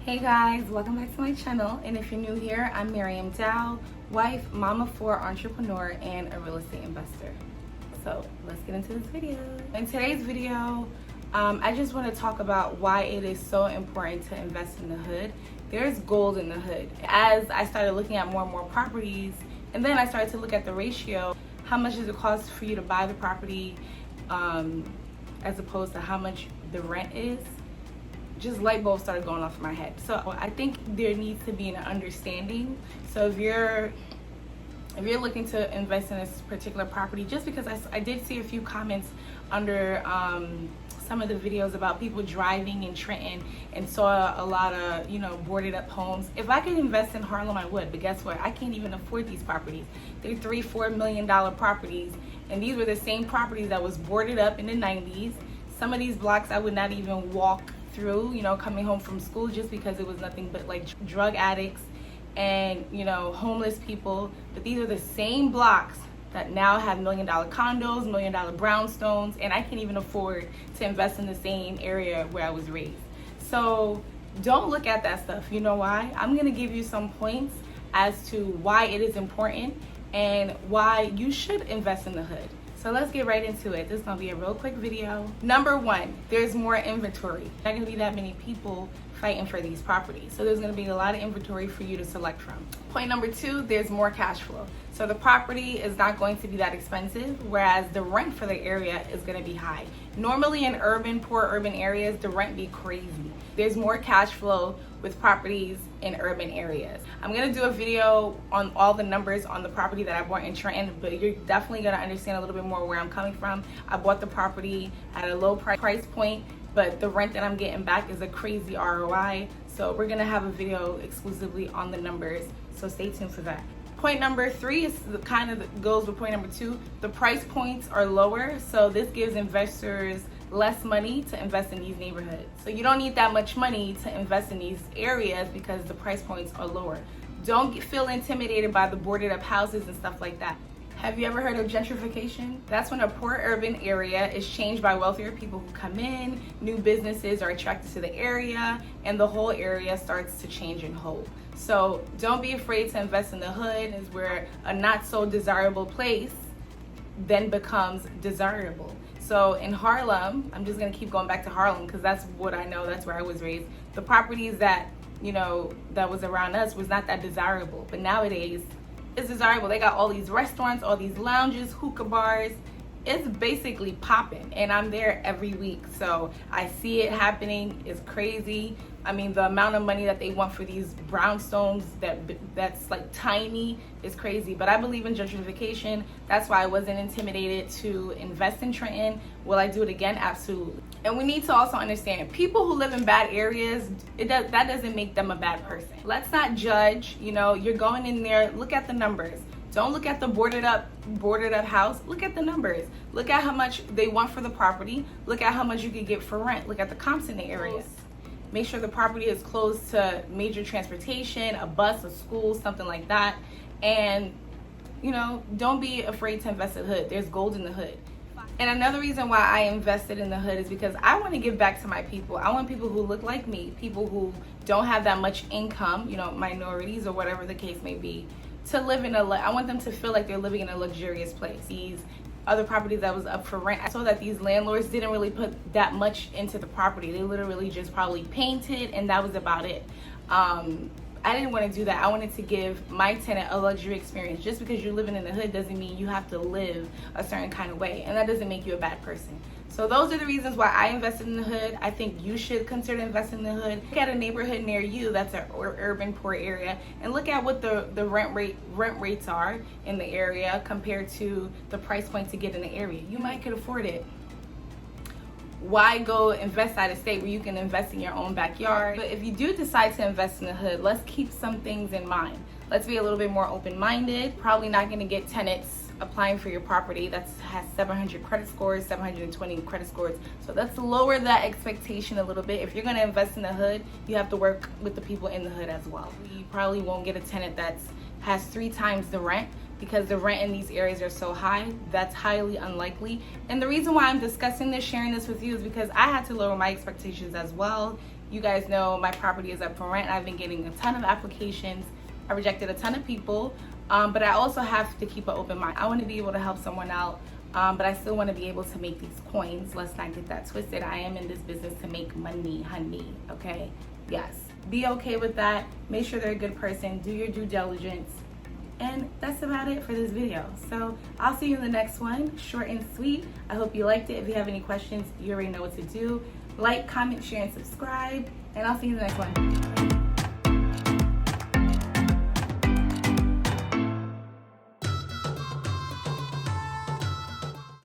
Hey guys, welcome back to my channel. And if you're new here, I'm Miriam Dow, wife, mom of 4, entrepreneur, and a real estate investor. So let's get into this video. In today's video, I just want to talk about why it is so important to invest in the hood. There's gold in the hood. As I started looking at more and more properties, and then I started to look at the ratio, how much does it cost for you to buy the property as opposed to how much the rent is. Just light bulbs started going off in my head. So I think there needs to be an understanding. So if you're looking to invest in this particular property, just because I did see a few comments under some of the videos about people driving in Trenton and saw a lot of boarded up homes. If I could invest in Harlem, I would, but guess what? I can't even afford these properties. They're $3-4 million properties, and these were the same properties that was boarded up in the 90s. Some of these blocks I would not even walk through, coming home from school, just because it was nothing but like drug addicts and homeless people. But these are the same blocks that now have $1 million condos, $1 million brownstones, and I can't even afford to invest in the same area where I was raised. So don't look at that stuff. You know why? I'm gonna give you some points as to why it is important and why you should invest in the hood. So let's get right into it. This is gonna be a real quick video. Number one, there's more inventory. Not gonna be that many people fighting for these properties. So there's gonna be a lot of inventory for you to select from. Point number two, there's more cash flow. So the property is not going to be that expensive, whereas the rent for the area is gonna be high. Normally in poor urban areas, the rent be crazy. There's more cash flow with properties in urban areas. I'm gonna do a video on all the numbers on the property that I bought in Trenton, but you're definitely gonna understand a little bit more where I'm coming from. I bought the property at a low price point, but the rent that I'm getting back is a crazy ROI. So we're gonna have a video exclusively on the numbers, so stay tuned for that. Point number three is goes with point number two. The price points are lower, so this gives investors less money to invest in these neighborhoods. So you don't need that much money to invest in these areas because the price points are lower. Don't feel intimidated by the boarded up houses and stuff like that. Have you ever heard of gentrification? That's when a poor urban area is changed by wealthier people who come in, new businesses are attracted to the area, and the whole area starts to change and hold. So don't be afraid to invest in the hood, is where a not so desirable place then becomes desirable. So in Harlem, I'm just gonna keep going back to Harlem because that's what I know, that's where I was raised. The properties that, that was around us was not that desirable, but nowadays it's desirable. They got all these restaurants, all these lounges, hookah bars. It's basically popping, and I'm there every week, so I see it happening. It's crazy. I mean, the amount of money that they want for these brownstones that's like tiny is crazy. But I believe in gentrification. That's why I wasn't intimidated to invest in Trenton. Will I do it again? Absolutely. And we need to also understand, people who live in bad areas, that doesn't make them a bad person. Let's not judge. You're going in there, look at the numbers. Don't look at the boarded up house. Look at the numbers. Look at how much they want for the property. Look at how much you could get for rent. Look at the comps in the areas. Make sure the property is close to major transportation, a bus, a school, something like that. And, don't be afraid to invest in the hood. There's gold in the hood. And another reason why I invested in the hood is because I want to give back to my people. I want people who look like me, people who don't have that much income, minorities or whatever the case may be, to live in I want them to feel like they're living in a luxurious place. These other properties that was up for rent, I saw that these landlords didn't really put that much into the property. They literally just probably painted, and that was about it. I didn't want to do that. I wanted to give my tenant a luxury experience. Just because you're living in the hood doesn't mean you have to live a certain kind of way, and that doesn't make you a bad person. So those are the reasons why I invested in the hood. I think you should consider investing in the hood. Look at a neighborhood near you that's an urban poor area, and look at what the rent rates are in the area compared to the price point to get in the area. You might could afford it. Why go invest out of state where you can invest in your own backyard? But if you do decide to invest in the hood, let's keep some things in mind. Let's be a little bit more open-minded. Probably not going to get tenants applying for your property that has 700 credit scores, 720 credit scores. So let's lower that expectation a little bit. If you're going to invest in the hood, you have to work with the people in the hood as well. You probably won't get a tenant that has 3 times the rent, because the rent in these areas are so high. That's highly unlikely. And the reason why I'm discussing this, sharing this with you, is because I had to lower my expectations as well. You guys know my property is up for rent. I've been getting a ton of applications. I rejected a ton of people, but I also have to keep an open mind. I want to be able to help someone out, but I still want to be able to make these coins. Let's not get that twisted. I am in this business to make money, honey, okay? Yes, be okay with that. Make sure they're a good person. Do your due diligence. And that's about it for this video. So I'll see you in the next one. Short and sweet. I hope you liked it. If you have any questions, you already know what to do. Like, comment, share, and subscribe. And I'll see you in the next one.